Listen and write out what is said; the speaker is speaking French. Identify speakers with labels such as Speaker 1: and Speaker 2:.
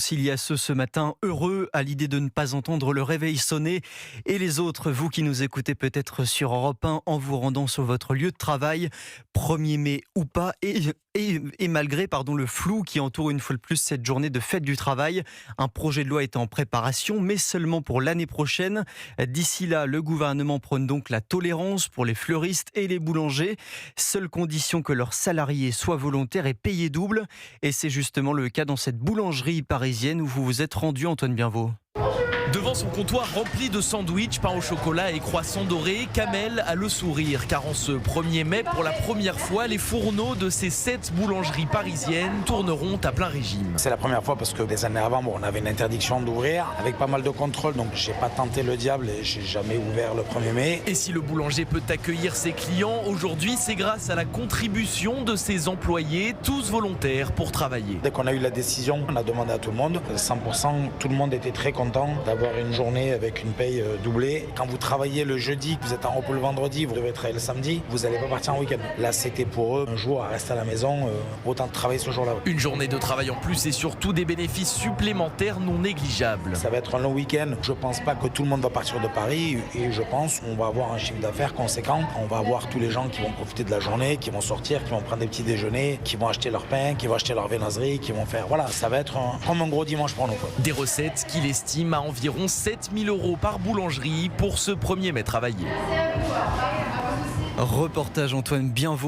Speaker 1: S'il y a ceux ce matin heureux à l'idée de ne pas entendre le réveil sonner et les autres, vous qui nous écoutez peut-être sur Europe 1 en vous rendant sur votre lieu de travail, 1er mai ou pas, et malgré le flou qui entoure une fois de plus cette journée de fête du travail, un projet de loi est en préparation, mais seulement pour l'année prochaine. D'ici là, le gouvernement prône donc la tolérance pour les fleuristes et les boulangers, seule condition que leurs salariés soient volontaires et payés double. Et c'est justement le cas dans cette boulangerie parisienne où vous vous êtes rendu, Antoine Bienvaux.
Speaker 2: Devant son comptoir rempli de sandwichs, pain au chocolat et croissants dorés, Kamel a le sourire car en ce 1er mai, pour la première fois, les fourneaux de ces 7 boulangeries parisiennes tourneront à plein régime.
Speaker 3: C'est la première fois parce que des années avant, on avait une interdiction d'ouvrir avec pas mal de contrôles, donc j'ai pas tenté le diable et j'ai jamais ouvert le 1er mai.
Speaker 2: Et si le boulanger peut accueillir ses clients, aujourd'hui c'est grâce à la contribution de ses employés, tous volontaires pour travailler.
Speaker 3: Dès qu'on a eu la décision, on a demandé à tout le monde, 100%, tout le monde était très content d'avoir une journée avec une paye doublée. Quand vous travaillez le jeudi, que vous êtes en repos le vendredi, vous devez travailler le samedi, vous n'allez pas partir en week-end. Là, c'était pour eux un jour à rester à la maison, autant de travailler ce jour-là.
Speaker 2: Une journée de travail en plus et surtout des bénéfices supplémentaires non négligeables.
Speaker 3: Ça va être un long week-end. Je pense pas que tout le monde va partir de Paris et je pense qu'on va avoir un chiffre d'affaires conséquent. On va avoir tous les gens qui vont profiter de la journée, qui vont sortir, qui vont prendre des petits déjeuners, qui vont acheter leur pain, qui vont acheter leur viennoiserie, qui vont faire... Voilà, ça va être comme un gros dimanche pour nous, quoi.
Speaker 2: Des recettes qu'il estime à environ 7 000 € par boulangerie pour ce 1er mai travaillé.
Speaker 1: Reportage Antoine Bienvaux.